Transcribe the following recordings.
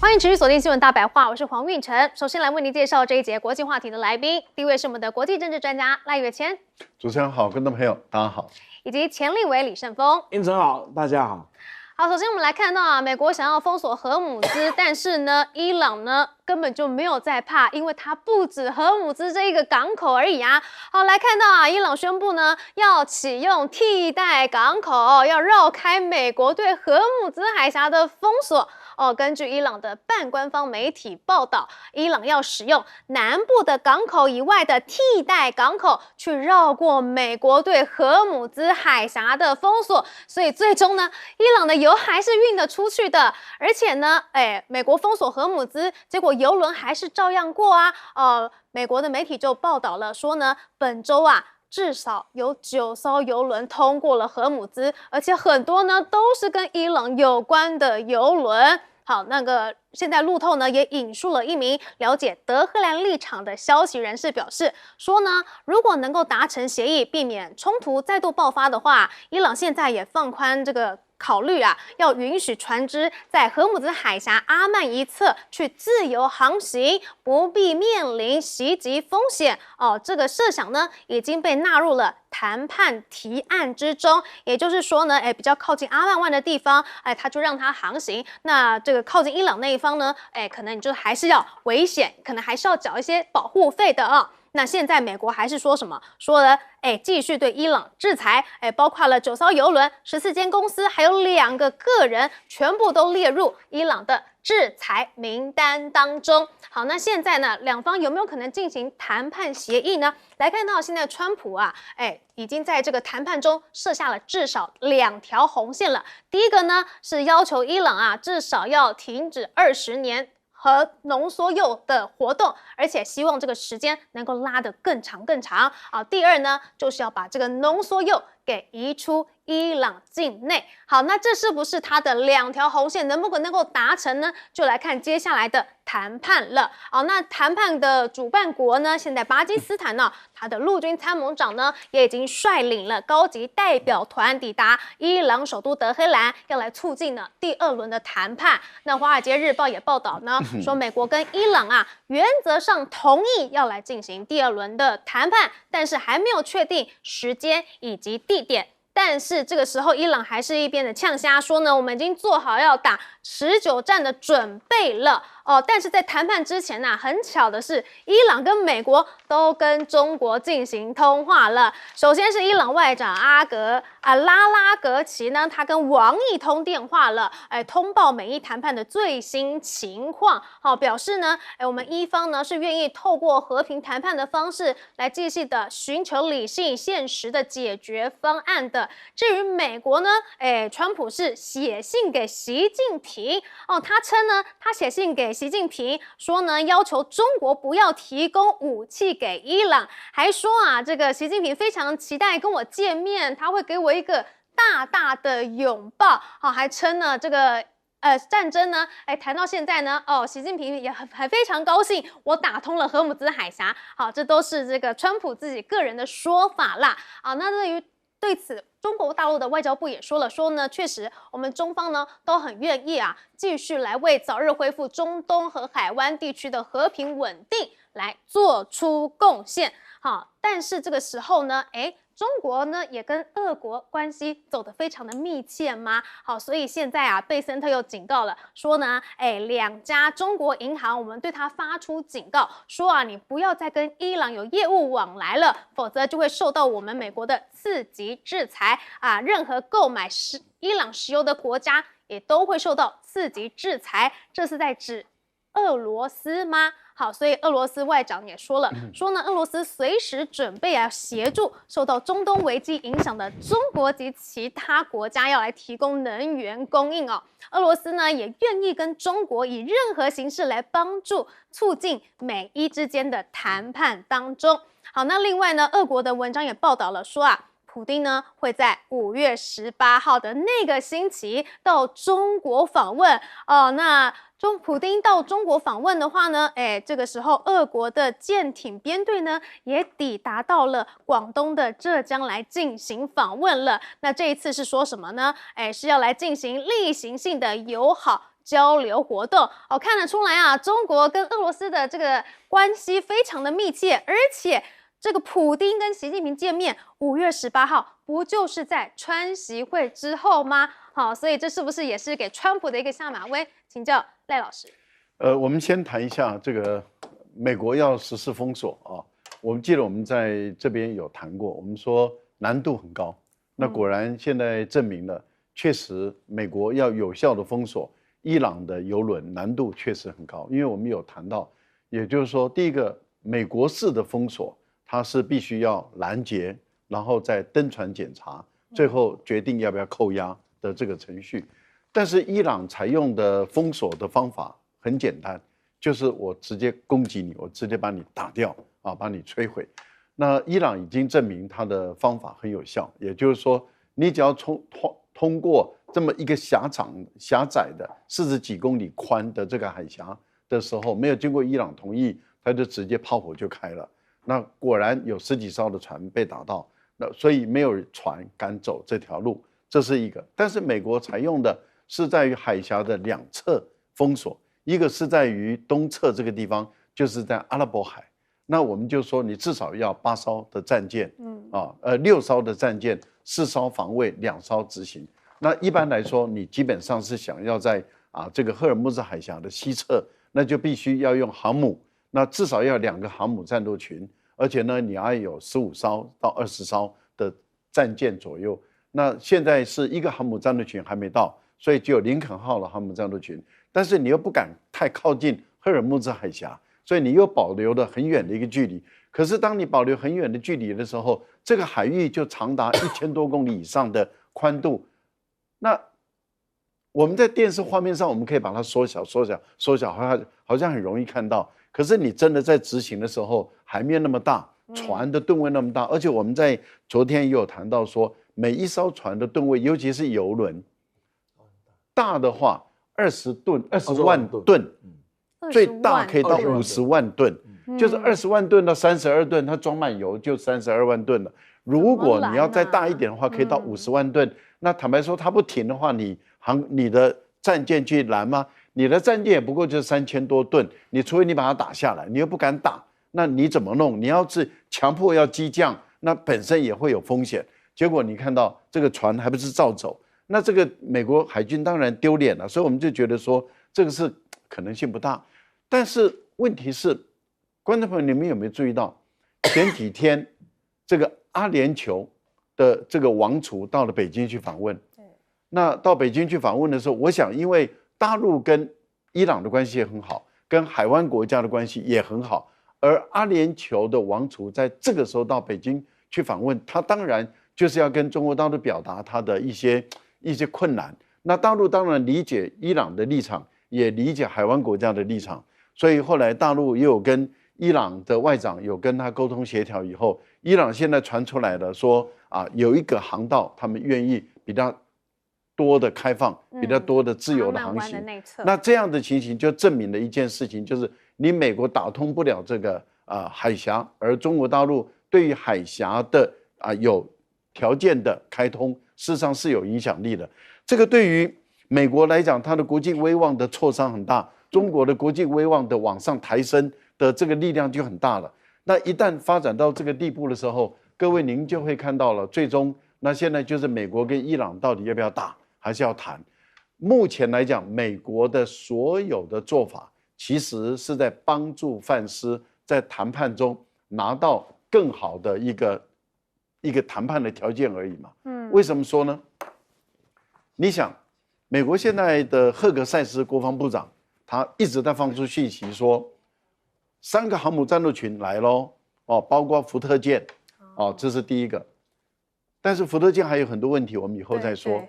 欢迎持续锁定新闻大白话，我是黄运成。首先来为您介绍这一节国际话题的来宾，第一位是我们的国际政治专家赖岳谦。主持人好，观众朋友大家好。以及前立委李胜峰。运成好，大家好。好，首先我们来看到啊，美国想要封锁荷姆兹，但是呢，伊朗呢根本就没有在怕，因为它不止荷姆兹这一个港口而已啊。好，来看到啊，伊朗宣布呢要启用替代港口，要绕开美国对荷姆兹海峡的封锁。根据伊朗的半官方媒体报道，伊朗要使用南部的港口以外的替代港口去绕过美国对荷姆兹海峡的封锁，所以最终呢，伊朗的油还是运得出去的。而且呢，美国封锁荷姆兹，结果油轮还是照样过啊。美国的媒体就报道了说呢，本周啊，至少有9艘油轮通过了荷姆兹，而且很多呢都是跟伊朗有关的油轮。好，现在路透呢也引述了一名了解德黑兰立场的消息人士表示说呢，如果能够达成协议，避免冲突再度爆发的话，伊朗现在也放宽这个考虑啊，要允许船只在荷姆兹海峡阿曼一侧去自由航行，不必面临袭击风险。这个设想呢已经被纳入了谈判提案之中。也就是说呢，比较靠近阿曼湾的地方，他就让它航行。那这个靠近伊朗那一方呢，可能你就还是要危险，可能还是要缴一些保护费的啊。那现在美国还是说什么？说了，继续对伊朗制裁，包括了9艘油轮、14间公司，还有2个个人，全部都列入伊朗的制裁名单当中。好，那现在呢，两方有没有可能进行谈判协议呢？来看到现在川普啊，已经在这个谈判中设下了至少2条红线了。第一个呢，是要求伊朗啊，至少要停止20年。和浓缩铀的活动，而且希望这个时间能够拉得更长更长啊。第二呢，就是要把这个浓缩铀给移出伊朗境内。好，那这是不是它的2条红线能不能够达成呢？就来看接下来的谈判了。好，那谈判的主办国呢，现在巴基斯坦呢，他的陆军参谋长呢也已经率领了高级代表团抵达伊朗首都德黑兰，要来促进呢第2轮的谈判。那《华尔街日报》也报道呢，说美国跟伊朗啊原则上同意要来进行第2轮的谈判，但是还没有确定时间以及地点。但是这个时候，伊朗还是一边的呛瞎说呢，我们已经做好要打持久战的准备了。但是在谈判之前呢，很巧的是，伊朗跟美国都跟中国进行通话了。首先是伊朗外长拉拉格齐呢，他跟王毅通电话了，通报美伊谈判的最新情况。表示呢，我们伊方呢是愿意透过和平谈判的方式来继续的寻求理性、现实的解决方案的。至于美国呢，川普是写信给习近平，他称呢，他写信给习近平说呢，要求中国不要提供武器给伊朗，还说啊，这个习近平非常期待跟我见面，他会给我一个大大的拥抱，还称呢这个战争呢，谈到现在呢，习近平也很非常高兴，我打通了荷姆兹海峡。好，这都是这个川普自己个人的说法啦。那对此，中国大陆的外交部也说呢，确实我们中方呢都很愿意啊，继续来为早日恢复中东和海湾地区的和平稳定来做出贡献。好，但是这个时候呢，中国呢也跟俄国关系走得非常的密切吗？好，所以现在啊，贝森特又警告了，说呢，2家中国银行，我们对他发出警告，说啊，你不要再跟伊朗有业务往来了，否则就会受到我们美国的次级制裁啊！任何购买伊朗石油的国家也都会受到次级制裁。这是在指俄罗斯吗？好，所以俄罗斯外长也说了，说呢，俄罗斯随时准备协助受到中东危机影响的中国及其他国家，要来提供能源供应哦。俄罗斯呢也愿意跟中国以任何形式来帮助促进美伊之间的谈判当中。好，那另外呢，俄国的文章也报道了说啊，普丁呢会在5月18号的那个星期到中国访问那普丁到中国访问的话呢，这个时候俄国的舰艇编队呢也抵达到了广东的浙江来进行访问了。那这一次是说什么呢？是要来进行例行性的友好交流活动。看得出来啊，中国跟俄罗斯的这个关系非常的密切，而且这个普丁跟习近平见面，5月18号不就是在川习会之后吗？好，所以这是不是也是给川普的一个下马威？请教赖老师。我们先谈一下这个美国要实施封锁啊。我们记得我们在这边有谈过，我们说难度很高。那果然现在证明了，确实美国要有效的封锁伊朗的油轮，难度确实很高。因为我们有谈到，也就是说，第一个，美国式的封锁，它是必须要拦截，然后再登船检查，最后决定要不要扣押的这个程序。但是伊朗采用的封锁的方法很简单，就是我直接攻击你，我直接把你打掉啊，把你摧毁。那伊朗已经证明它的方法很有效，也就是说，你只要通过这么一个狭窄的40几公里宽的这个海峡的时候，没有经过伊朗同意，他就直接炮火就开了。那果然有10几艘的船被打到，那所以没有船敢走这条路，这是一个。但是美国采用的是在于海峡的2侧封锁，一个是在于东侧这个地方，就是在阿拉伯海。那我们就说，你至少要8艘的战舰，6艘的战舰，4艘防卫，2艘执行。那一般来说，你基本上是想要在这个赫尔木兹海峡的西侧，那就必须要用航母，那至少要2个航母战斗群，而且呢，你要有15艘到20艘的战舰左右。那现在是1个航母战斗群还没到，所以只有林肯号的航母战斗群，但是你又不敢太靠近赫尔木兹海峡。所以你又保留了很远的一个距离，可是当你保留很远的距离的时候，这个海域就长达1000多公里以上的宽度。那我们在电视画面上，我们可以把它缩小，好像很容易看到。可是你真的在执行的时候，海面那么大，船的吨位那么大，而且我们在昨天也有谈到说，每一艘船的吨位，尤其是油轮，大的话20万吨。最大可以到50万吨，就是20万吨到32吨，它装满油就32万吨了。如果你要再大一点的话，可以到50万吨。那坦白说，它不停的话，你的战舰去拦吗？你的战舰也不过就是3000多吨，你除非你把它打下来，你又不敢打，那你怎么弄？你要是强迫要激降，那本身也会有风险。结果你看到这个船还不是照走，那这个美国海军当然丢脸了。所以我们就觉得说，这个是可能性不大。但是问题是，观众朋友，你们有没有注意到，前几天这个阿联酋的这个王储到了北京去访问？那到北京去访问的时候，我想，因为大陆跟伊朗的关系也很好，跟海湾国家的关系也很好，而阿联酋的王储在这个时候到北京去访问，他当然就是要跟中国大陆表达他的一些困难。那大陆当然理解伊朗的立场，也理解海湾国家的立场。所以后来大陆也有跟伊朗的外长有跟他沟通协调以后，伊朗现在传出来了说有一个航道，他们愿意比较多的开放，比较多的自由的航行。那这样的情形就证明了一件事情，就是你美国打通不了这个海峡，而中国大陆对于海峡的有条件的开通，事实上是有影响力的。这个对于美国来讲，它的国际威望的挫伤很大。中国的国际威望的往上抬升的这个力量就很大了。那一旦发展到这个地步的时候，各位您就会看到了，最终那现在就是美国跟伊朗到底要不要打，还是要谈。目前来讲，美国的所有的做法其实是在帮助范斯在谈判中拿到更好的一个谈判的条件而已嘛。为什么说呢？你想，美国现在的赫格塞斯国防部长，他一直在放出讯息说，3个航母战斗群来咯，包括福特舰，这是第一个。但是福特舰还有很多问题，我们以后再说。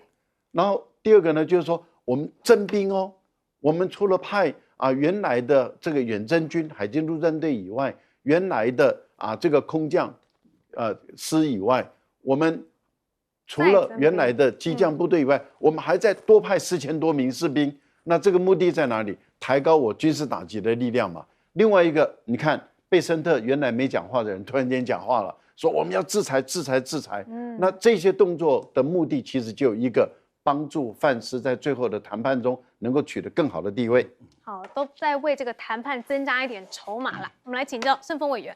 然后第二个呢，就是说我们征兵哦，我们除了派原来的这个远征军海军陆战队以外，原来的这个空降师以外，我们除了原来的机降部队以外，我们还在多派4000多名士兵。那这个目的在哪里？抬高我军事打击的力量嘛。另外一个，你看贝森特原来没讲话的人突然间讲话了，说我们要制裁。那这些动作的目的其实就有一个，帮助范斯在最后的谈判中能够取得更好的地位。好，都在为这个谈判增加一点筹码了。我们来请教盛峰委员。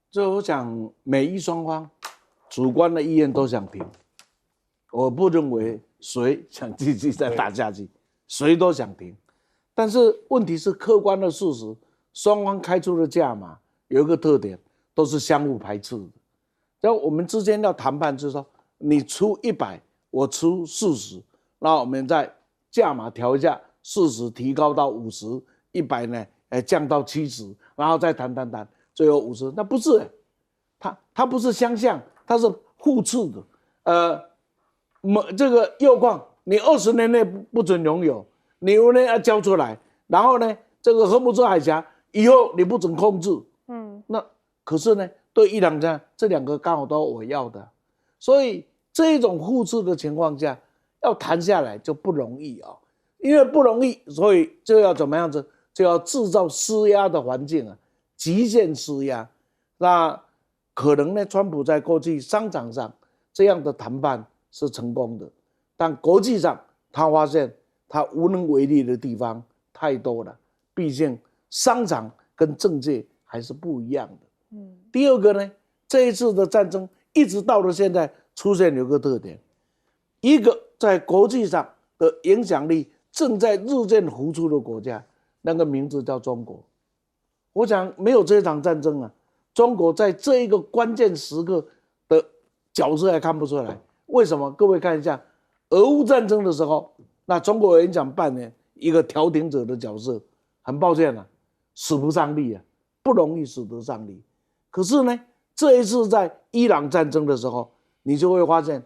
就我想，美伊双方主观的意愿都想停，我不认为谁想继续再打下去，谁都想停。但是问题是客观的事实，双方开出的价码有一个特点，都是相互排斥的。然后我们之间要谈判，就是说你出100，我出40，那我们再价码调一下，40提高到50，100呢，降到70，然后再谈，最后50。那不是，它不是相向，它是互斥的。这个铀矿你20年内不准拥有，你5年要交出来，然后呢，这个荷姆斯海峡以后你不准控制。那可是呢，对伊朗这2个刚好都我要的，所以这种互斥的情况下，要谈下来就不容易啊。因为不容易，所以就要怎么样子，就要制造施压的环境啊，极限施压。那可能呢，川普在过去商场上这样的谈判是成功的，但国际上他发现他无能为力的地方太多了，毕竟商场跟政界还是不一样的。第二个呢，这一次的战争一直到了现在出现有个特点，一个在国际上的影响力正在日渐浮出的国家，那个名字叫中国。我想没有这场战争啊，中国在这一个关键时刻的角色还看不出来。为什么？各位看一下，俄乌战争的时候，那中国人想扮演一个调停者的角色，很抱歉啊，使不上力啊，不容易使得上力。可是呢，这一次在伊朗战争的时候，你就会发现，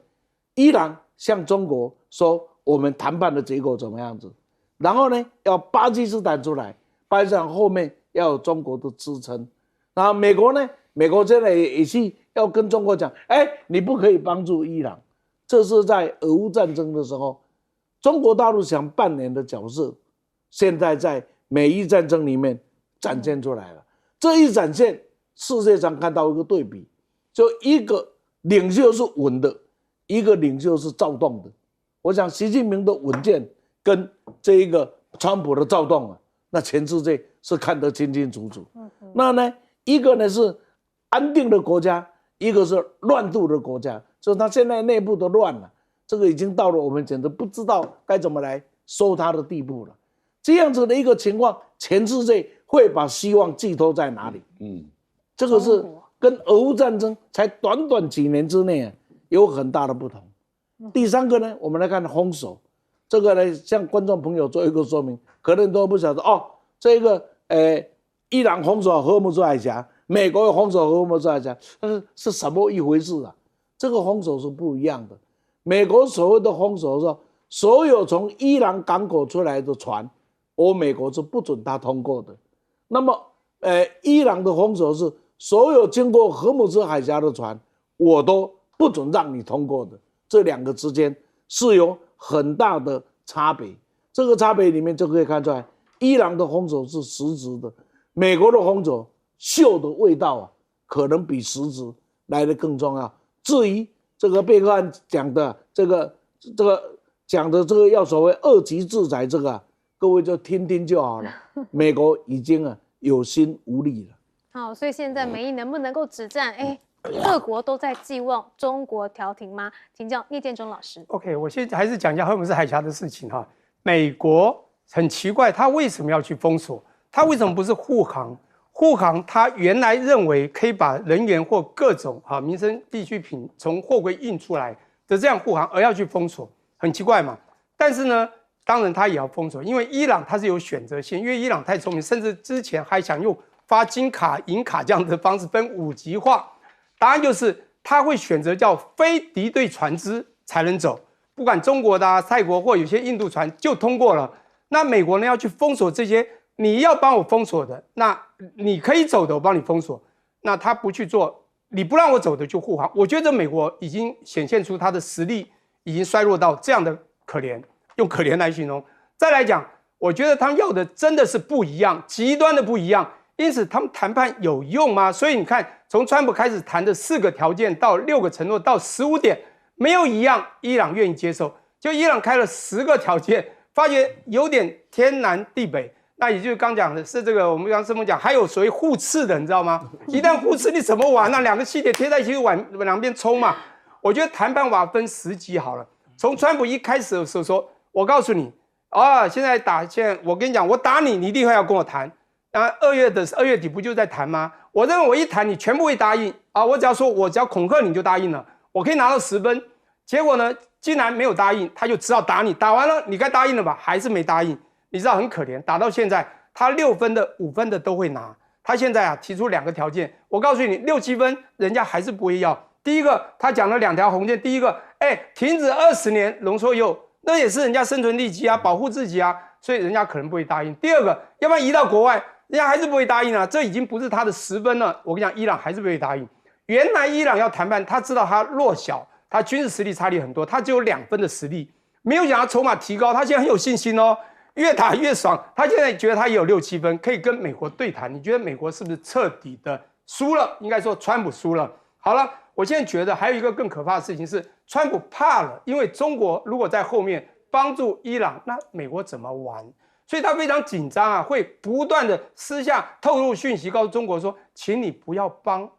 伊朗向中国说我们谈判的结果怎么样子，然后呢，要巴基斯坦出来，巴基斯坦后面要有中国的支撑。然后美国呢，美国现在也是要跟中国讲，你不可以帮助伊朗。这是在俄乌战争的时候，中国大陆想扮演的角色，现在在美伊战争里面展现出来了。这一展现，世界上看到一个对比，就一个领袖是稳的，一个领袖是躁动的。我想习近平的稳健跟这一个川普的躁动啊，那全世界是看得清清楚楚。那呢，一个呢是安定的国家，一个是乱度的国家，就是他现在内部都乱了，这个已经到了我们简直不知道该怎么来收他的地步了。这样子的一个情况，全世界会把希望寄托在哪里？这个是跟俄乌战争才短短几年之内有很大的不同。第三个呢，我们来看封锁，这个呢向观众朋友做一个说明，可能都不晓得哦，这个伊朗封锁荷姆斯海峡，美国封锁荷姆斯海峡，是什么一回事啊？这个封锁是不一样的。美国所谓的封锁是说，所有从伊朗港口出来的船，美国是不准它通过的。那么伊朗的封锁是所有经过荷姆斯海峡的船，我都不准让你通过的。这2个之间是有很大的差别，这个差别里面就可以看出来，伊朗的封锁是实质的，美国的封锁秀的味道啊，可能比实质来得更重要。至于这个贝克汉讲的这个要所谓2级制裁这个各位就听听就好了。美国已经有心无力了。好，所以现在美伊能不能够止战？各国都在寄望中国调停吗？请教聂建中老师。OK， 我先还是讲一下荷姆斯海峡的事情哈。美国很奇怪，他为什么要去封锁？他为什么不是护航？护航他原来认为可以把人员或各种民生必需品从货柜运出来的这样护航，而要去封锁，很奇怪嘛。但是呢，当然他也要封锁，因为伊朗它是有选择性，因为伊朗太聪明，甚至之前还想用发金卡、银卡这样的方式分5级化。答案就是他会选择叫非敌对船只才能走，不管中国的泰国或有些印度船就通过了。那美国呢要去封锁这些，你要帮我封锁的，那你可以走的我帮你封锁，那他不去做，你不让我走的就护航。我觉得美国已经显现出他的实力已经衰弱到这样的可怜，用可怜来形容。再来讲，我觉得他们要的真的是不一样，极端的不一样。因此他们谈判有用吗？所以你看，从川普开始谈的4个条件到6个承诺到15点，没有一样伊朗愿意接受。就伊朗开了10个条件，发觉有点天南地北。那也就是刚讲的是这个，我们刚师傅讲，还有所谓互斥的，你知道吗？一旦互斥，你怎么玩呢？2个气铁贴在一起往两边冲嘛。我觉得谈判法分10级好了。从川普一开始的时候说，我告诉你现在我跟你讲，我打你，你一定会要跟我谈。2月底不就在谈吗？我认为我一谈，你全部会答应啊！我只要恐吓你就答应了，我可以拿到10分。结果呢，既然没有答应，他就只好打你。打完了，你该答应了吧？还是没答应。你知道很可怜，打到现在，他6分的、5分的都会拿。他现在提出2个条件，我告诉你，6、7分人家还是不会要。第一个，他讲了2条红线，第一个，停止20年浓缩铀，那也是人家生存利基啊，保护自己啊，所以人家可能不会答应。第二个，要不然移到国外，人家还是不会答应啊，这已经不是他的10分了。我跟你讲，伊朗还是不会答应。原来伊朗要谈判，他知道他弱小，他军事实力差距很多，他只有2分的实力，没有想到筹码提高，他现在很有信心哦。越打越爽，他现在觉得他也有6、7分，可以跟美国对谈。你觉得美国是不是彻底的输了？应该说川普输了。好了，我现在觉得还有一个更可怕的事情是，川普怕了，因为中国如果在后面帮助伊朗，那美国怎么玩？所以他非常紧张啊，会不断的私下透露讯息，告诉中国说，请你不要帮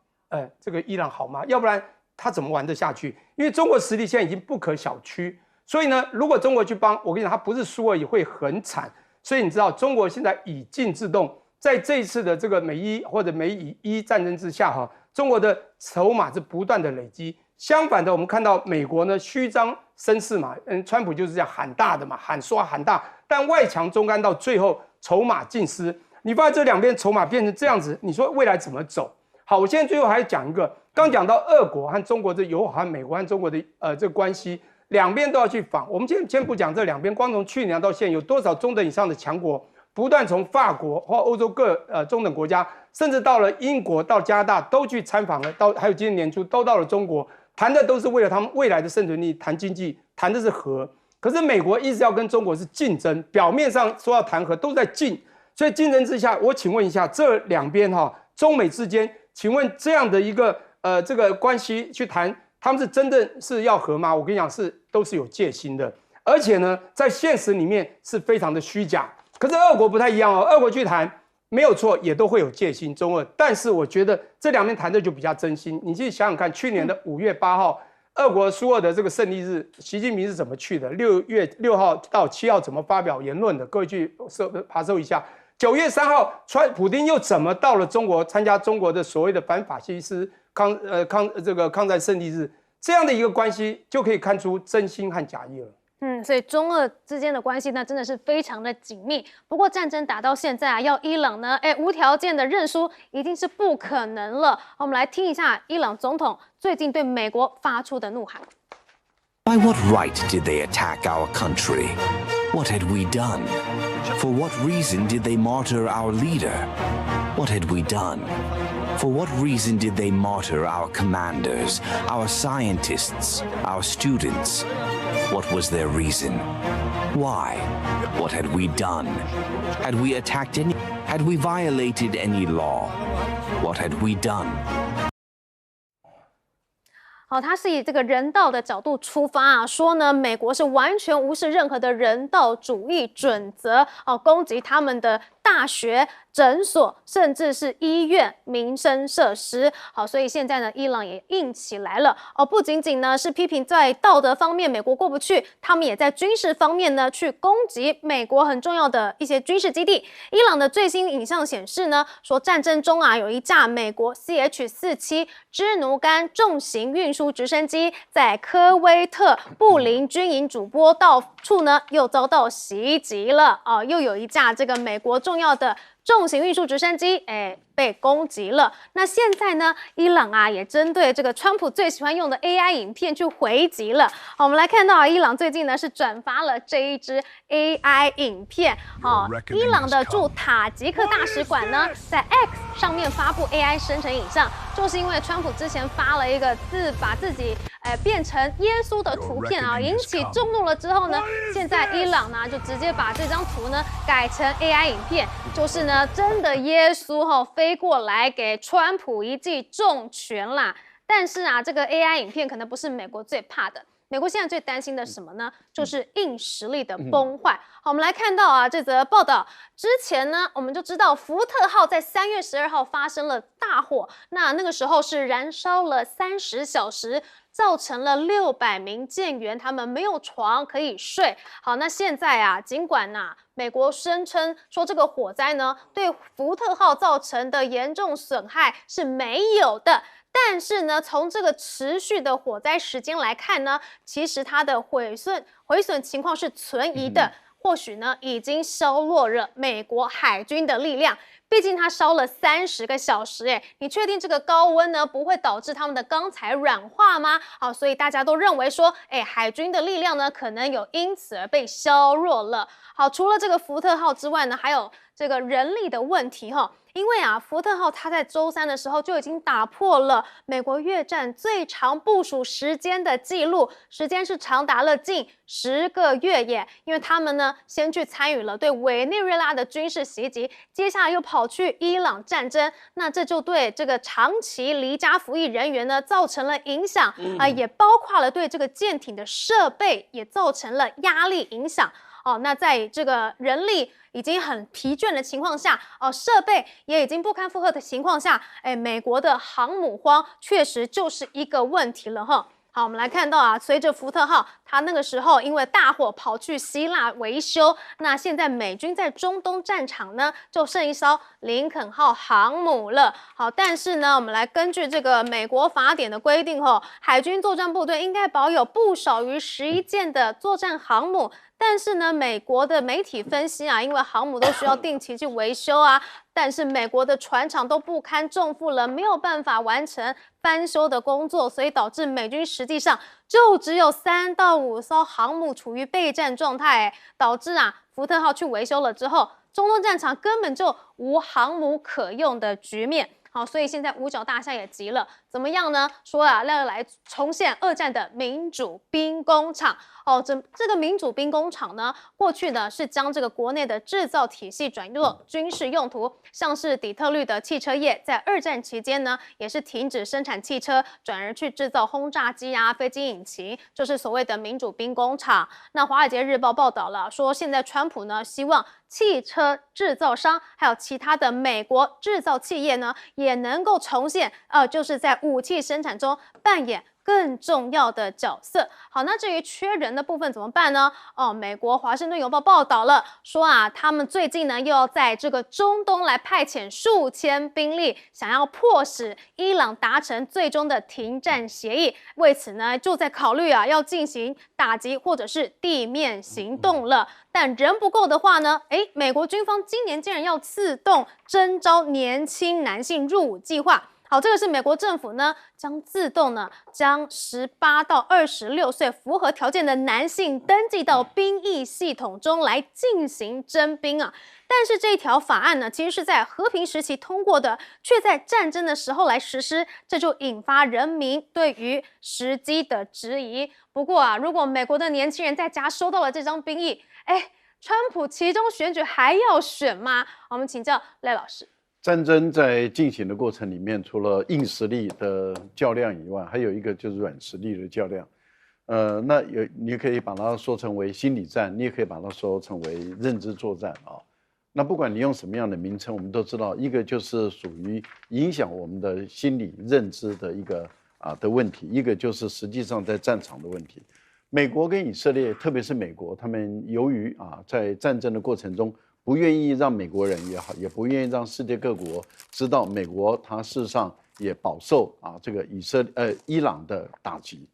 这个伊朗好吗？要不然他怎么玩得下去？因为中国实力现在已经不可小觑。所以呢，如果中国去帮，我跟你讲，他不是输而已，会很惨。所以你知道，中国现在以静制动，在这一次的这个美伊或者美以伊战争之下，中国的筹码是不断的累积。相反的，我们看到美国呢虚张声势嘛，川普就是这样喊大的嘛，喊大，但外强中干，到最后筹码尽失。你发现这2边筹码变成这样子，你说未来怎么走？好，我现在最后还讲一个，刚讲到俄国和中国的友好，和美国和中国的这个关系。2边都要去仿。我们先不讲这2边，光从去年到现在，有多少中等以上的强国，不断从法国或欧洲各中等国家，甚至到了英国、到加拿大都去参访了，还有今年年初都到了中国，谈的都是为了他们未来的生存力，谈经济，谈的是和。可是美国一直要跟中国是竞争，表面上说要谈和，都在竞。所以竞争之下，我请问一下，这2边中美之间，请问这样的一个这个关系去谈？他们是真的是要和吗？我跟你讲，都是有戒心的，而且呢，在现实里面是非常的虚假。可是俄国不太一样哦，俄国去谈没有错，也都会有戒心，中俄。但是我觉得这2边谈的就比较真心。你去想想看，去年的5月8号，俄国苏俄的这个胜利日，习近平是怎么去的？6月6号到7号怎么发表言论的？各位去爬搜一下。9月3号，普丁又怎么到了中国参加中国的所谓的反法西斯抗战胜利日，这样的一个关系就可以看出真心和假意了。所以中俄之间的关系呢，真的是非常的紧密。不过战争打到现在啊，要伊朗呢，无条件的认输，一定是不可能了。我们来听一下伊朗总统最近对美国发出的怒喊。By what right did they attack our country? What had we done? For what reason did they martyr our leader? What had we done? For what reason did they martyr our commanders, our scientists, our students? What was their reason? Why? What had we done? Had we attacked any? Had we violated any law? What had we done? 好，他是以这个人道的角度出发啊，说呢，美国是完全无视任何的人道主义准则，攻击他们的大学、诊所，甚至是医院、民生设施。好，所以现在呢，伊朗也硬起来了不仅仅呢是批评在道德方面美国过不去，他们也在军事方面呢去攻击美国很重要的一些军事基地。伊朗的最新影像显示呢，说战争中啊有一架美国 CH-47支奴干重型运输直升机在科威特布林军营主播道处呢又遭到袭击了又有一架这个美国重要的重型运输直升机被攻击了。那现在呢，伊朗啊也针对这个川普最喜欢用的 AI 影片去回击了。好，我们来看到伊朗最近呢是转发了这一支 AI 影片。伊朗的驻塔吉克大使馆呢在 X 上面发布 AI 生成影像，就是因为川普之前发了一个把自己变成耶稣的图片引起众怒了之后呢，现在伊朗呢就直接把这张图呢改成 AI 影片，就是呢真的耶稣飞过来给川普一记重拳啦。但是啊，这个 AI 影片可能不是美国最怕的。美国现在最担心的什么呢？就是硬实力的崩坏。好，我们来看到啊，这则报道之前呢，我们就知道福特号在3月12号发生了大火，那个时候是燃烧了30小时。造成了600名舰员他们没有床可以睡。好，那现在啊，尽管美国声称说这个火灾呢对福特号造成的严重损害是没有的，但是呢，从这个持续的火灾时间来看呢，其实它的毁损情况是存疑的，或许呢已经削弱了美国海军的力量。毕竟它烧了30个小时，你确定这个高温呢不会导致他们的钢材软化吗？好，所以大家都认为说，海军的力量呢可能有因此而被削弱了。好，除了这个福特号之外呢，还有这个人力的问题哈。因为福特号它在周3的时候就已经打破了美国越战最长部署时间的记录，时间是长达了近10个月耶。因为他们呢先去参与了对委内瑞拉的军事袭击，接下来又跑去伊朗战争，那这就对这个长期离家服役人员呢造成了影响也包括了对这个舰艇的设备也造成了压力影响。那在这个人力已经很疲倦的情况下，设备也已经不堪负荷的情况下，美国的航母荒确实就是一个问题了哈。好，我们来看到随着福特号它那个时候因为大火跑去希腊维修，那现在美军在中东战场呢就剩一艘林肯号航母了。好，但是呢，我们来根据这个美国法典的规定海军作战部队应该保有不少于11件的作战航母。但是呢，美国的媒体分析因为航母都需要定期去维修但是美国的船厂都不堪重负了，没有办法完成翻修的工作，所以导致美军实际上就只有3到5艘航母处于备战状态，导致福特号去维修了之后，中东战场根本就无航母可用的局面。好，所以现在五角大厦也急了，怎么样呢？说要来重现2战的民主兵工厂。这个民主兵工厂呢，过去呢是将这个国内的制造体系转做军事用途，像是底特律的汽车业，在2战期间呢，也是停止生产汽车，转而去制造轰炸机飞机引擎，就是所谓的民主兵工厂。那《华尔街日报》报道了，说现在川普呢希望汽车制造商还有其他的美国制造企业呢，也能够重现就是在武器生产中扮演更重要的角色。好，那至于缺人的部分怎么办呢？美国《华盛顿邮报》报道了，说他们最近呢又要在这个中东来派遣数千兵力，想要迫使伊朗达成最终的停战协议。为此呢，就在考虑要进行打击或者是地面行动了。但人不够的话呢，美国军方今年竟然要自动征召年轻男性入伍计划。好，这个是美国政府呢将自动将18到26岁符合条件的男性登记到兵役系统中来进行征兵但是这条法案呢，其实是在和平时期通过的，却在战争的时候来实施，这就引发人民对于时机的质疑。不过如果美国的年轻人在家收到了这张兵役，川普期中选举还要选吗？我们请教赖老师。战争在进行的过程里面，除了硬实力的较量以外，还有一个就是软实力的较量。那你可以把它说成为心理战，你也可以把它说成为认知作战那不管你用什么样的名称，我们都知道，一个就是属于影响我们的心理认知的一个的问题，一个就是实际上在战场的问题。美国跟以色列，特别是美国，他们由于在战争的过程中，不愿意让美国人也好，也不愿意让世界各国知道美国它事实上也饱受这个伊朗的打击，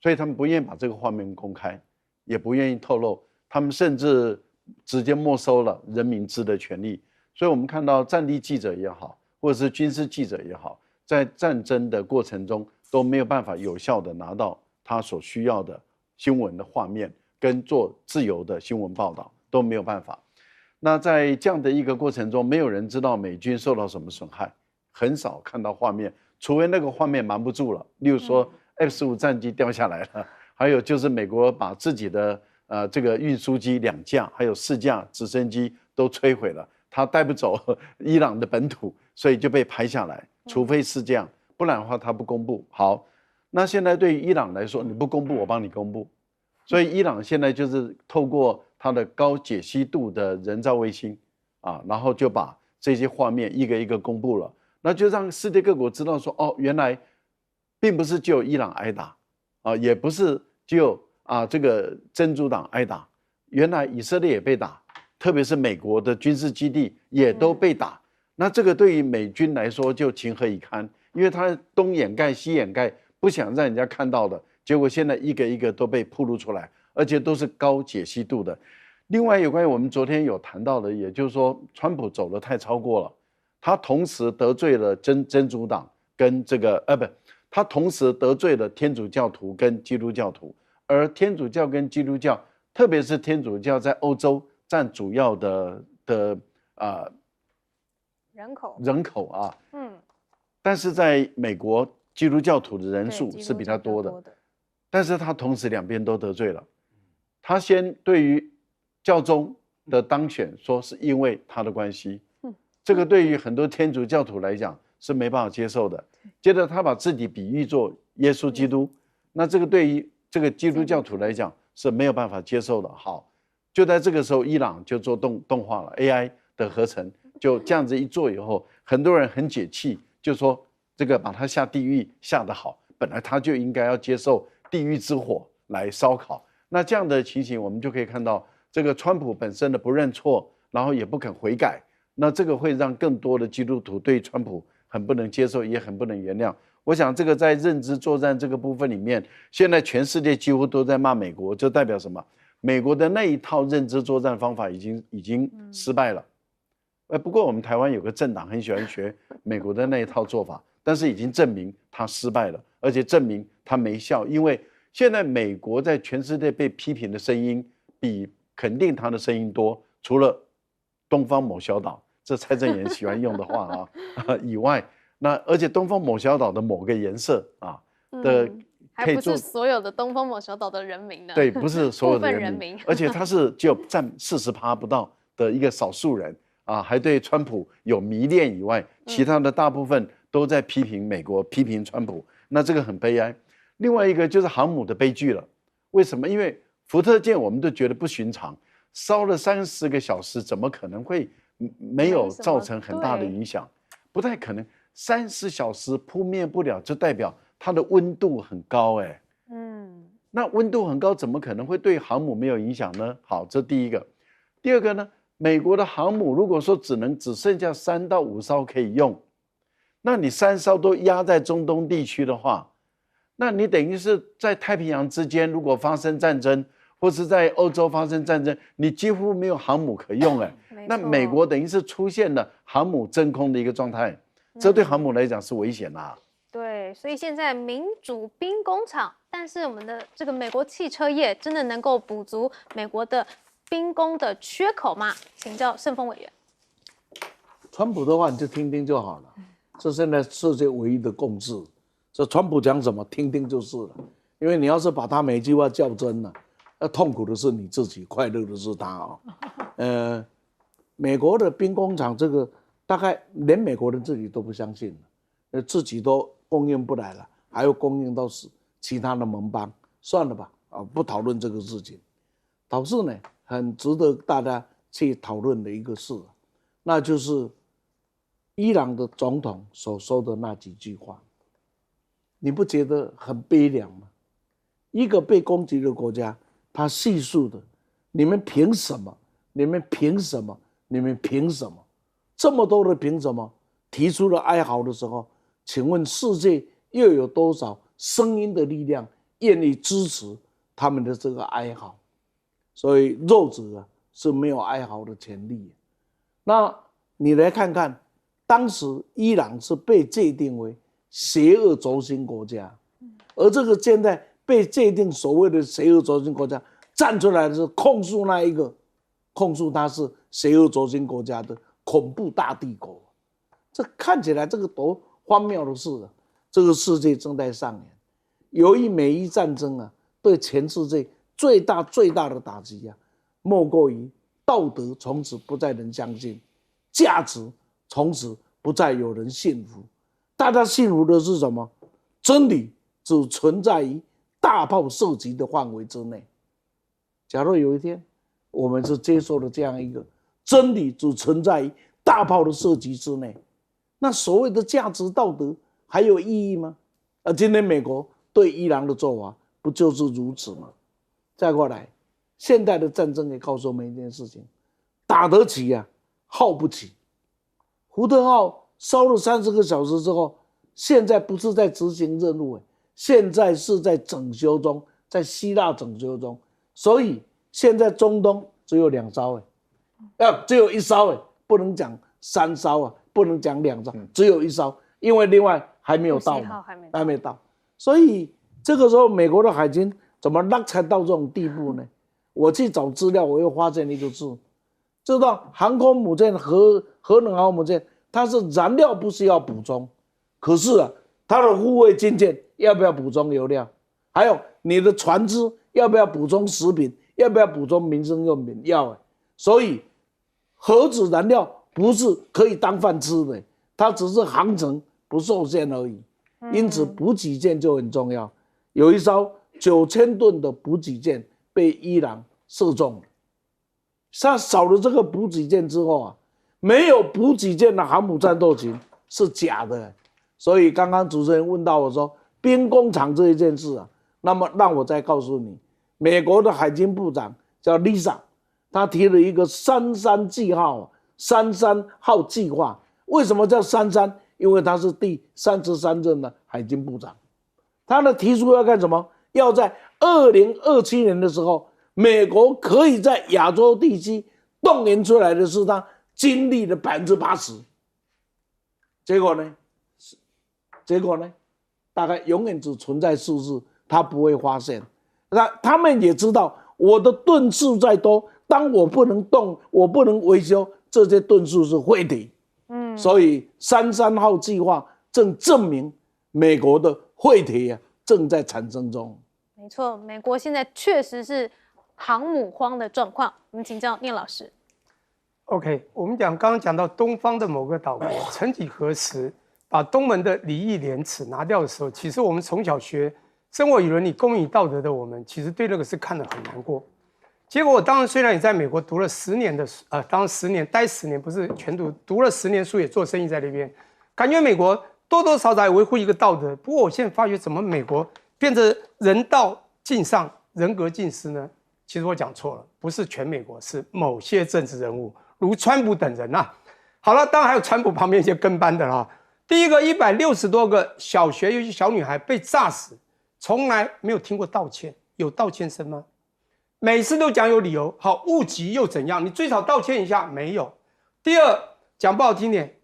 所以他们不愿意把这个画面公开，也不愿意透露，他们甚至直接没收了人民知的权利。所以我们看到战地记者也好，或者是军事记者也好，在战争的过程中都没有办法有效的拿到他所需要的新闻的画面，跟做自由的新闻报道都没有办法。那在这样的一个过程中，没有人知道美军受到什么损害，很少看到画面，除非那个画面瞒不住了，例如说 F-15战机掉下来了，还有就是美国把自己的这个运输机2架，还有4架直升机都摧毁了，他带不走伊朗的本土，所以就被拍下来，除非是这样，不然的话他不公布。好，那现在对于伊朗来说，你不公布，我帮你公布。所以伊朗现在就是透过它的高解析度的人造卫星啊，然后就把这些画面一个一个公布了，那就让世界各国知道说，哦，原来并不是只有伊朗挨打啊，也不是只有这个真主党挨打，原来以色列也被打，特别是美国的军事基地也都被打。那这个对于美军来说就情何以堪，因为他东掩盖西掩盖，不想让人家看到的，结果现在一个一个都被暴露出来，而且都是高解析度的。另外有关于我们昨天有谈到的，也就是说川普走得太超过了，他同时得罪了真主党跟这个他同时得罪了天主教徒跟基督教徒，而天主教跟基督教，特别是天主教在欧洲占主要的人口啊，但是在美国基督教徒的人数是比较多的，但是他同时两边都得罪了。他先对于教宗的当选说是因为他的关系，这个对于很多天主教徒来讲是没办法接受的。接着他把自己比喻作耶稣基督，那这个对于这个基督教徒来讲是没有办法接受的。好，就在这个时候，伊朗就做动画了 ，AI 的合成，就这样子一做以后，很多人很解气，就说这个把他下地狱下得好，本来他就应该要接受地狱之火来烧烤。那这样的情形，我们就可以看到，这个川普本身的不认错，然后也不肯悔改，那这个会让更多的基督徒对川普很不能接受，也很不能原谅。我想这个在认知作战这个部分里面，现在全世界几乎都在骂美国，这代表什么？美国的那一套认知作战方法已经失败了。不过我们台湾有个政党很喜欢学美国的那一套做法，但是已经证明它失败了，而且证明它没效。因为现在美国在全世界被批评的声音比肯定它的声音多，除了东方某小岛，这蔡正元喜欢用的话以外，那而且东方某小岛的某个颜色还不是所有的东方某小岛的人民呢？对，不是所有的人民，而且他是只有占40%不到的一个少数人还对川普有迷恋以外，其他的大部分都在批评美国，批评川普，那这个很悲哀。另外一个就是航母的悲剧了，为什么？因为福特舰我们都觉得不寻常，烧了30个小时，怎么可能会没有造成很大的影响？不太可能，30小时扑灭不了，就代表它的温度很高那温度很高，怎么可能会对航母没有影响呢？好，这第一个。第二个呢，美国的航母如果说只剩下3到5艘可以用，那你3艘都压在中东地区的话，那你等于是在太平洋之间如果发生战争，或是在欧洲发生战争，你几乎没有航母可用那美国等于是出现了航母真空的一个状态，这对航母来讲是危险的对，所以现在民主兵工厂，但是我们的这个美国汽车业真的能够补足美国的兵工的缺口吗？请教盛峰委员。川普的话你就听听就好了，这现在世界唯一的共识。这川普讲什么听听就是了，因为你要是把他每句话较真了，痛苦的是你自己，快乐的是他美国的兵工厂这个大概连美国人自己都不相信了，自己都供应不来了，还要供应到其他的盟邦，算了吧，不讨论这个事情。倒是呢，很值得大家去讨论的一个事，那就是伊朗的总统所说的那几句话，你不觉得很悲凉吗？一个被攻击的国家，他叙述的，你们凭什么？你们凭什么？你们凭什么？这么多的凭什么？提出了哀嚎的时候，请问世界又有多少声音的力量愿意支持他们的这个哀嚎？所以弱者是没有哀嚎的权利。那你来看看，当时伊朗是被界定为邪恶轴心国家，而这个现在被界定所谓的邪恶轴心国家站出来的是控诉那一个，控诉他是邪恶轴心国家的恐怖大帝国。这看起来这个多荒谬的事这个世界正在上演。由于美伊战争对全世界最大的打击莫过于道德从此不再人相信，价值从此不再有人信服。大家信服的是什么？真理只存在于大炮射击的范围之内。假如有一天我们是接受了这样一个真理只存在于大炮的射击之内，那所谓的价值道德还有意义吗？而今天美国对伊朗的做法不就是如此吗？再过来，现代的战争也告诉我们一件事情：打得起啊，耗不起。福特号烧了30个小时之后，现在不是在执行任务，现在是在整修中，在希腊整修中。所以现在中东只有2艘，只有1艘，不能讲3艘啊，不能讲2艘，只有1艘，因为另外还没有到嘛，还没到。所以这个时候美国的海军怎么落才到这种地步呢？我去找资料，我又发现一个字，知道航空母舰、核能航空母舰，它是燃料不需要补充，可是啊，它的护卫军舰要不要补充油料？还有你的船只要不要补充食品？要不要补充民生用品？要。所以核子燃料不是可以当饭吃的，它只是航程不受限而已。因此补给舰就很重要。有一艘9000吨的补给舰被伊朗射中了，它少了这个补给舰之后啊，没有补给舰的航母战斗群是假的。所以刚刚主持人问到我说兵工厂这一件事啊，那么让我再告诉你，美国的海军部长叫 Lisa， 他提了一个33计号，33号计划。为什么叫33？因为他是第33任的海军部长。他的提出要干什么？要在2027年的时候，美国可以在亚洲地区动员出来的是他军力的80%。结果呢？大概永远只存在数字，他不会发现。那他们也知道，我的吨数再多，当我不能动，我不能维修，这些吨数是废铁。所以33号计划正证明美国的废铁正在产生中。没错，美国现在确实是航母荒的状况。我们请教聂老师。OK， 我们刚刚讲到东方的某个岛国，曾几何时把东门的礼义廉耻拿掉的时候，其实我们从小学生活与伦理、公民与道德的我们，其实对那个是看得很难过。结果我当然虽然也在美国读了10年的当然10年待10年不是全读了10年书，也做生意在那边，感觉美国多多少少也维护一个道德。不过我现在发觉，怎么美国变成人道尽上、人格尽失呢？其实我讲错了，不是全美国，是某些政治人物，如川普等人啊。好了，当然还有川普旁边一些跟班的啦。第一个160多个小学，尤其小女孩被炸死，从来没有听过道歉，有道歉声吗？每次都讲有理由，好，误击又怎样？你最少道歉一下，没有。第二，讲不好听点，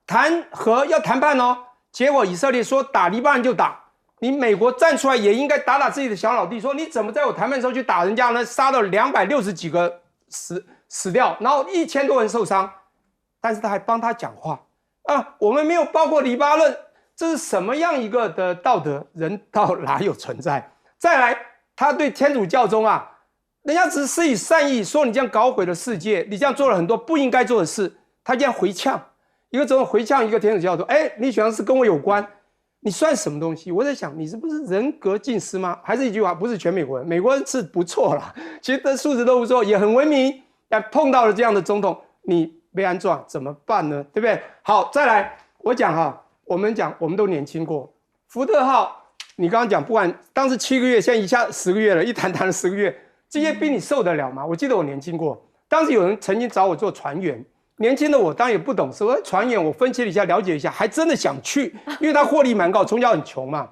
谈和要谈判哦，结果以色列说打黎巴嫩就打，你美国站出来也应该打打自己的小老弟，说你怎么在我谈判的时候去打人家呢？杀到260几个死掉，然后1000多人受伤，但是他还帮他讲话啊，我们没有包括黎巴嫩，这是什么样一个的道德？人道哪有存在？再来，他对天主教中啊。人家只是施以善意，说你这样搞毁了世界，你这样做了很多不应该做的事，他这样回呛，一个总统回呛一个天主教徒，你选的是跟我有关，你算什么东西？我在想，你是不是人格尽失吗？还是一句话，不是全美国人，美国人是不错啦，其实的素质都不错，也很文明，但碰到了这样的总统，你被安撞怎么办呢？对不对？好，再来，我讲我们都年轻过，福特号，你刚刚讲，不管当时7个月，现在一下10个月了，一谈了10个月。这些兵你受得了吗？我记得我年轻过，当时有人曾经找我做船员，年轻的我当然也不懂事，我说船员我分析了一下，了解一下，还真的想去，因为他获利蛮高，从小很穷嘛。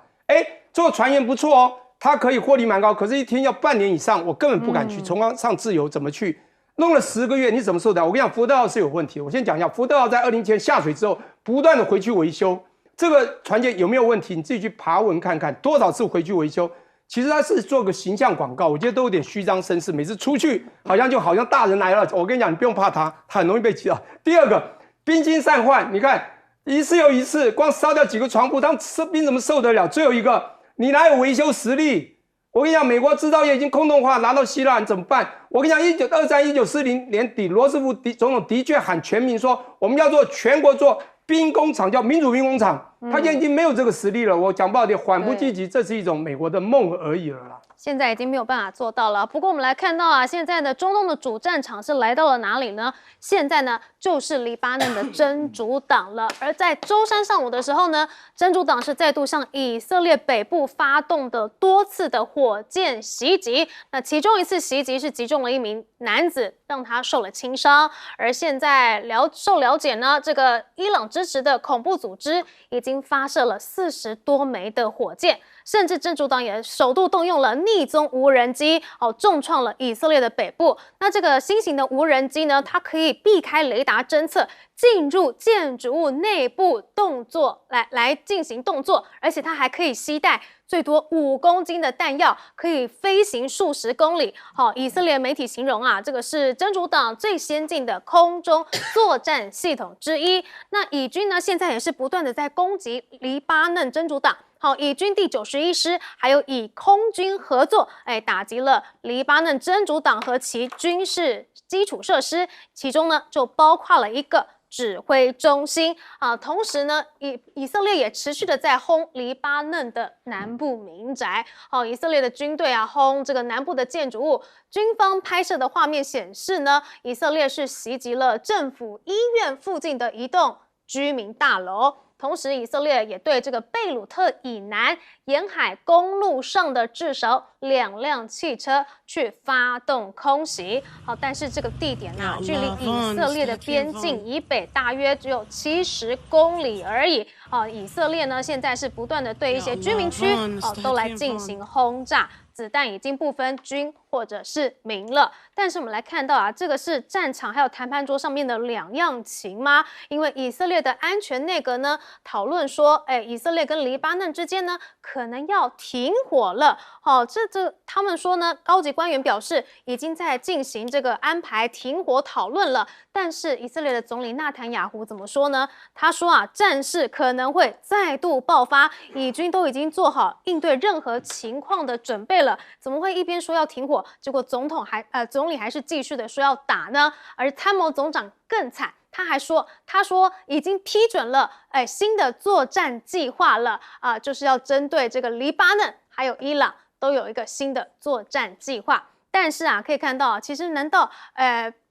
做船员不错哦，他可以获利蛮高，可是一天要半年以上，我根本不敢去，从上自由怎么去？弄了10个月，你怎么受得了？我跟你讲，福特号是有问题。我先讲一下，福特号在2007年下水之后，不断的回去维修，这个船舰有没有问题？你自己去爬文看看，多少次回去维修。其实他是做个形象广告，我觉得都有点虚张声势。每次出去好像大人来了，我跟你讲，你不用怕他很容易被击倒。第二个，兵精善换，你看一次又一次，光烧掉几个床铺，他们士兵怎么受得了？最后一个，你哪有维修实力？我跟你讲，美国制造业已经空洞化，拿到希腊你怎么办？我跟你讲，1940年底，罗斯福总统的确喊全民说，我们要做全国做兵工厂叫民主兵工厂，他现在已经没有这个实力了。我讲不好听，缓不积极，这是一种美国的梦而已了啦。现在已经没有办法做到了。不过我们来看到啊，现在的中东的主战场是来到了哪里呢？现在呢就是黎巴嫩的真主党了。而在周三上午的时候呢，真主党是再度向以色列北部发动的多次的火箭袭击。那其中一次袭击是击中了一名男子，让他受了轻伤。而现在受了解呢，这个伊朗支持的恐怖组织已经发射了40多枚的火箭。甚至真主党也首度动用了逆踪无人机，重创了以色列的北部。那这个新型的无人机呢，它可以避开雷达侦测，进入建筑物内部动作来进行动作，而且它还可以携带最多5公斤的弹药，可以飞行数十公里。以色列媒体形容啊，这个是真主党最先进的空中作战系统之一。那以军呢，现在也是不断的在攻击黎巴嫩真主党。以军第91师还有以空军合作，打击了黎巴嫩真主党和其军事基础设施，其中呢就包括了一个指挥中心啊。同时呢，以色列也持续的在轰黎巴嫩的南部民宅。以色列的军队啊轰这个南部的建筑物，军方拍摄的画面显示呢，以色列是袭击了政府医院附近的一栋居民大楼。同时，以色列也对这个贝鲁特以南沿海公路上的至少2辆汽车去发动空袭。但是这个地点啊，距离以色列的边境以北大约只有70公里而已。以色列呢，现在是不断的对一些居民区都来进行轰炸。子弹已经不分军或者是民了，但是我们来看到啊，这个是战场还有谈判桌上面的2样情吗？因为以色列的安全内阁呢讨论说，以色列跟黎巴嫩之间呢可能要停火了。他们说呢，高级官员表示已经在进行这个安排停火讨论了。但是以色列的总理纳坦雅胡怎么说呢？他说啊，战事可能会再度爆发，以军都已经做好应对任何情况的准备了。怎么会一边说要停火，结果总理还是继续的说要打呢？而参谋总长更惨，他说已经批准了新的作战计划了就是要针对这个黎巴嫩还有伊朗都有一个新的作战计划。但是啊，可以看到，其实难道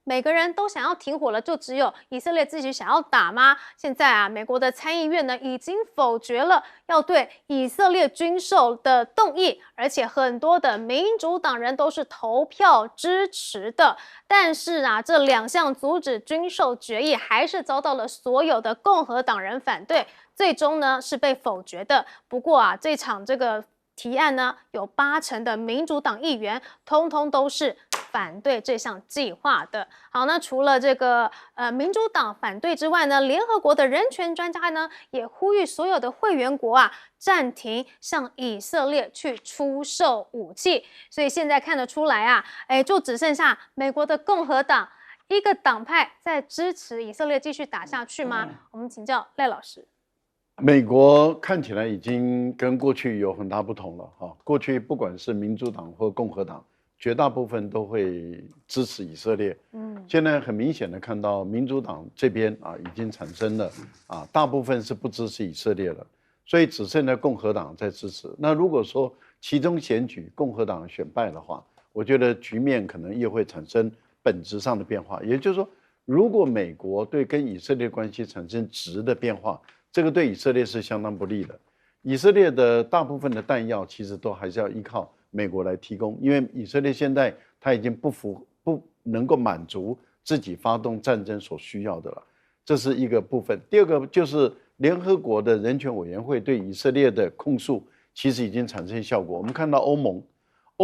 每个人都想要停火了，就只有以色列自己想要打吗？现在啊，美国的参议院呢已经否决了要对以色列军售的动议，而且很多的民主党人都是投票支持的。但是啊，这2项阻止军售决议还是遭到了所有的共和党人反对，最终呢是被否决的。不过啊，这场这个提案呢，有80%的民主党议员通通都是反对这项计划的。好，那除了这个民主党反对之外呢，联合国的人权专家呢也呼吁所有的会员国啊暂停向以色列去出售武器。所以现在看得出来啊，就只剩下美国的共和党一个党派在支持以色列继续打下去吗？我们请教赖老师。美国看起来已经跟过去有很大不同了哈。过去不管是民主党或共和党，绝大部分都会支持以色列。现在很明显的看到民主党这边啊已经产生了大部分是不支持以色列了，所以只剩下共和党在支持。那如果说其中选举共和党选败的话，我觉得局面可能又会产生本质上的变化。也就是说，如果美国对跟以色列关系产生质的变化，这个对以色列是相当不利的。以色列的大部分的弹药其实都还是要依靠美国来提供，因为以色列现在它已经不能够满足自己发动战争所需要的了，这是一个部分。第二个就是联合国的人权委员会对以色列的控诉其实已经产生效果。我们看到欧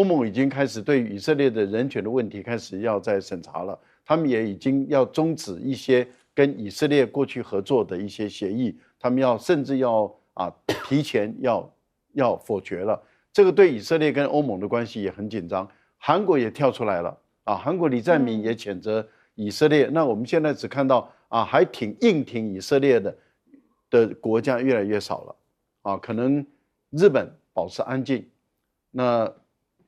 盟已经开始对以色列的人权的问题开始要在审查了，他们也已经要终止一些跟以色列过去合作的一些协议，他们甚至要提前要否决了。这个对以色列跟欧盟的关系也很紧张。韩国也跳出来了韩国李在明也谴责以色列。那我们现在只看到还硬挺以色列的国家越来越少了可能日本保持安静，那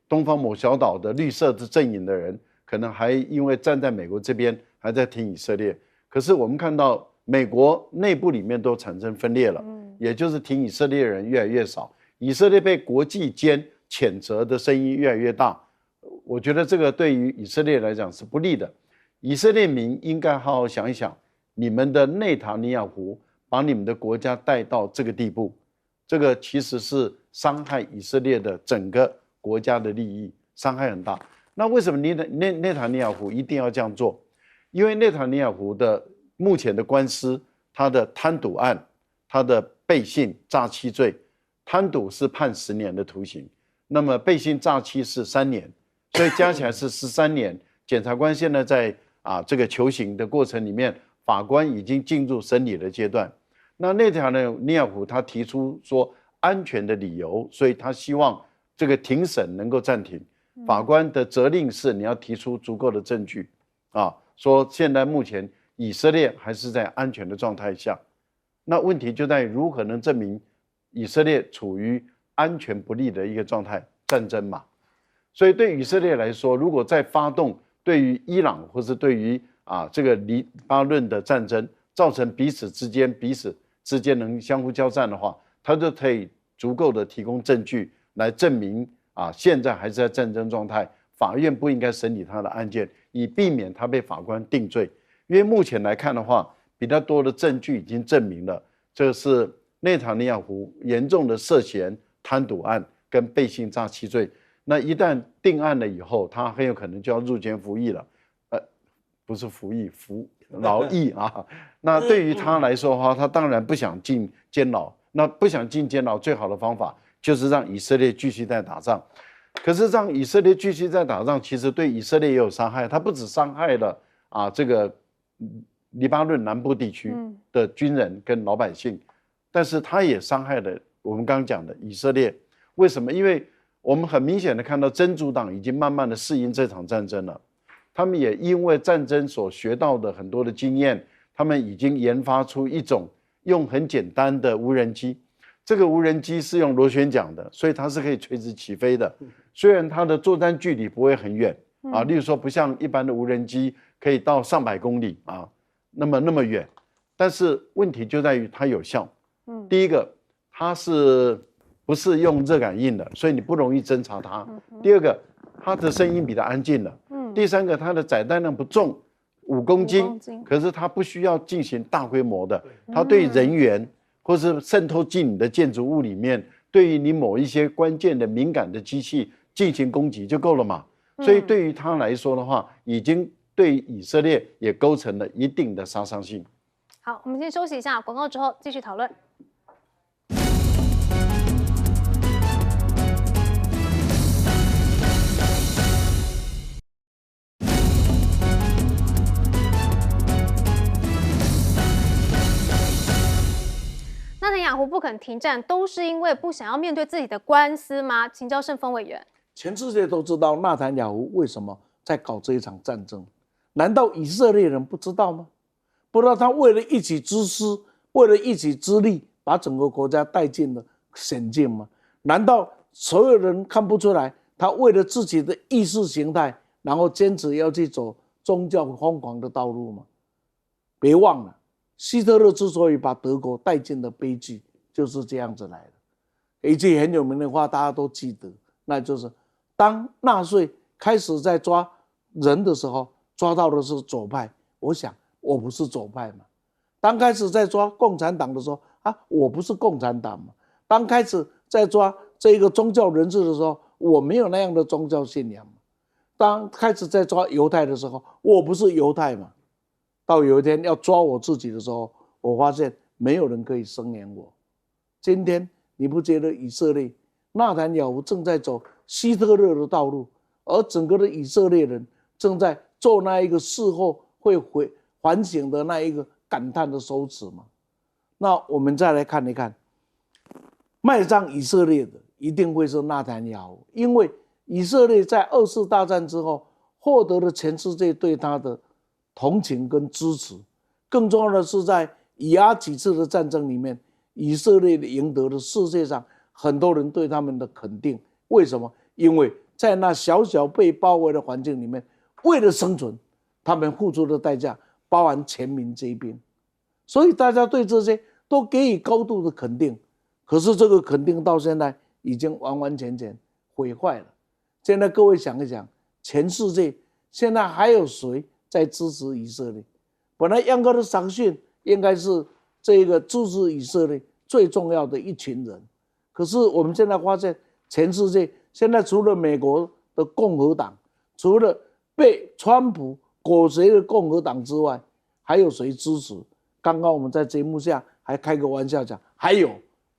东方某小岛的绿色的阵营的人可能还因为站在美国这边还在挺以色列。可是我们看到美国内部里面都产生分裂了，也就是挺以色列人越来越少，以色列被国际间谴责的声音越来越大。我觉得这个对于以色列来讲是不利的。以色列民应该好好想一想，你们的内塔尼亚胡把你们的国家带到这个地步，这个其实是伤害以色列的整个国家的利益，伤害很大。那为什么内塔尼亚胡一定要这样做？因为内塔尼亚胡的目前的官司，他的贪渎案，他的背信诈欺罪，贪渎是判10年的徒刑，那么背信诈欺是3年，所以加起来是13年。检察官现在在这个求刑的过程里面，法官已经进入审理的阶段。那内塔尼亚胡他提出说安全的理由，所以他希望这个庭审能够暂停。法官的责令是你要提出足够的证据说现在目前以色列还是在安全的状态下。那问题就在于如何能证明以色列处于安全不利的一个状态，战争嘛。所以对以色列来说，如果再发动对于伊朗或是对于这个黎巴嫩的战争，造成彼此之间能相互交战的话，他就可以足够的提供证据来证明现在还是在战争状态，法院不应该审理他的案件，以避免他被法官定罪。因为目前来看的话，比较多的证据已经证明了，这是内塔尼亚胡严重的涉嫌贪渎案跟背信诈欺罪。那一旦定案了以后，他很有可能就要入监服役了，不是服役，服劳役那对于他来说的话，他当然不想进监牢。那不想进监牢，最好的方法就是让以色列继续在打仗。可是让以色列继续在打仗，其实对以色列也有伤害。他不只伤害了这个黎巴嫩南部地区的军人跟老百姓，但是他也伤害了我们刚刚讲的以色列。为什么？因为我们很明显的看到真主党已经慢慢的适应这场战争了，他们也因为战争所学到的很多的经验，他们已经研发出一种用很简单的无人机。这个无人机是用螺旋桨的，所以它是可以垂直起飞的。虽然它的作战距离不会很远例如说不像一般的无人机可以到上百公里那么远，但是问题就在于它有效。第一个，它不是用热感应的，所以你不容易侦察它。第二个，它的声音比较安静了。第三个，它的载弹量不重，5公斤，可是它不需要进行大规模的，它对人员或是渗透进你的建筑物里面，对于你某一些关键的敏感的机器进行攻击就够了嘛。所以对于他来说的话，已经对以色列也构成了一定的杀伤性。好，我们先休息一下，广告之后继续讨论。纳坦雅胡不肯停战，都是因为不想要面对自己的官司吗？请教盛峰委员。全世界都知道纳坦雅胡为什么在搞这一场战争，难道以色列人不知道吗？不知道他为了一己之私，为了一己之力，把整个国家带进了险境吗？难道所有人看不出来，他为了自己的意识形态，然后坚持要去走宗教疯狂的道路吗？别忘了，希特勒之所以把德国带进了悲剧，就是这样子来的。一句很有名的话，大家都记得，那就是当纳粹开始在抓人的时候，抓到的是左派。我想我不是左派嘛。当开始在抓共产党的时候我不是共产党嘛。当开始在抓这个宗教人士的时候，我没有那样的宗教信仰嘛。当开始在抓犹太的时候，我不是犹太嘛。到有一天要抓我自己的时候，我发现没有人可以声援我。今天你不觉得以色列纳坦雅胡正在走希特勒的道路，而整个的以色列人正在做那一个事后会反省的那一个感叹的手指吗？那我们再来看一看，卖账以色列的一定会是纳坦雅胡，因为以色列在2次大战之后获得了全世界对他的同情跟支持，更重要的是在以阿几次的战争里面，以色列赢得了世界上很多人对他们的肯定。为什么？因为在那小小被包围的环境里面，为了生存，他们付出的代价包含全民皆兵。所以大家对这些都给予高度的肯定。可是这个肯定到现在已经完完全全毁坏了。现在各位想一想，全世界现在还有谁在支持以色列？本来杨格的赏讯应该是这个支持以色列最重要的一群人，可是我们现在发现，全世界现在除了美国的共和党，除了被川普裹挟的共和党之外，还有谁支持？刚刚我们在节目下还开个玩笑讲，还有，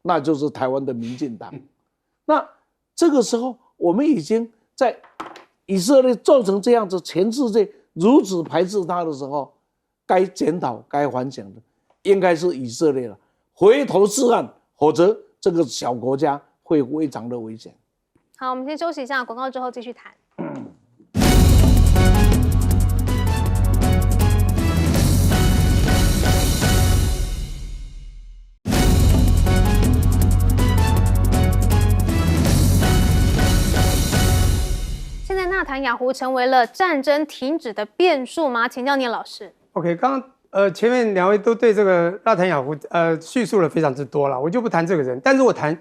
那就是台湾的民进党。那这个时候，我们已经在以色列做成这样子，全世界如此排斥他的时候，该检讨、该反省的，应该是以色列了。回头是岸，否则这个小国家会非常的危险。好，我们先休息一下，广告之后继续谈。现在纳坦雅胡成为了战争停止的变数吗？请教聂老师。OK， 刚刚前面两位都对这个纳坦雅胡叙述了非常之多了，我就不谈这个人，但是我谈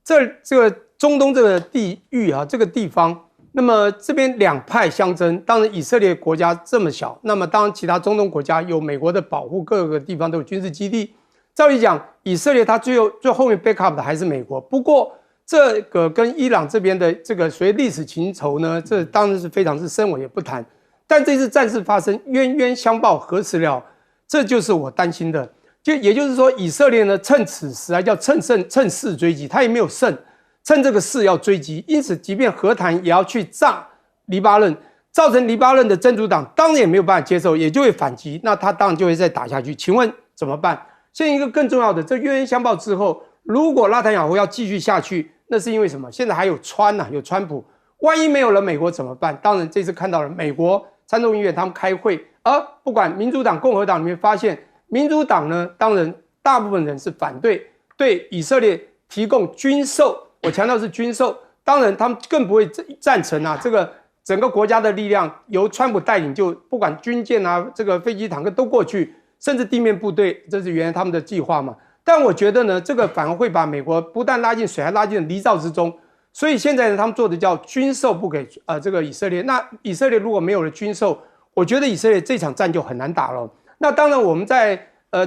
这个中东这个地域啊，这个地方。那么这边两派相争，当然以色列国家这么小，那么当然其他中东国家有美国的保护，各个地方都有军事基地。照理讲，以色列它最后面 backup 的还是美国。不过这个跟伊朗这边的这个所谓历史情仇呢，这当然是非常之深，我也不谈。但这次战事发生，冤冤相报何时了？这就是我担心的。也就是说，以色列呢趁此时还叫趁势追击，他也没有胜。趁这个势要追击，因此即便和谈也要去炸黎巴嫩，造成黎巴嫩的真主党当然也没有办法接受，也就会反击，那他当然就会再打下去。请问怎么办？现在一个更重要的，这冤冤相报之后，如果纳坦雅胡要继续下去，那是因为什么？现在还有有川普，万一没有了美国怎么办？当然这次看到了美国参众议院他们开会，而不管民主党、共和党里面发现，民主党呢，当然大部分人是反对对以色列提供军售。我强调是军售，当然他们更不会赞成啊，这个整个国家的力量由川普带领，就不管军舰啊，这个飞机、坦克都过去，甚至地面部队，这是原来他们的计划嘛。但我觉得呢，这个反而会把美国不但拉进水，还拉进了泥沼之中。所以现在呢，他们做的叫军售不给这个以色列。那以色列如果没有了军售，我觉得以色列这场战就很难打了。那当然我们在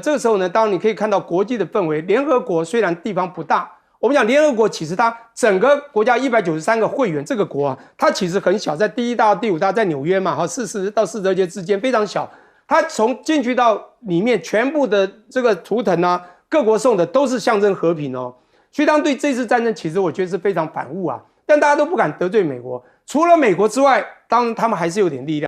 这个时候呢，当然你可以看到国际的氛围，联合国虽然地方不大。我们讲联合国，其实它整个国家193个会员，这个国啊，它其实很小，在第1大到第5大，在纽约嘛，哈，40到42届之间非常小。它从进去到里面，全部的这个图腾啊，各国送的都是象征和平哦。所以当对这次战争，其实我觉得是非常反悟啊。但大家都不敢得罪美国，除了美国之外，当然他们还是有点力量。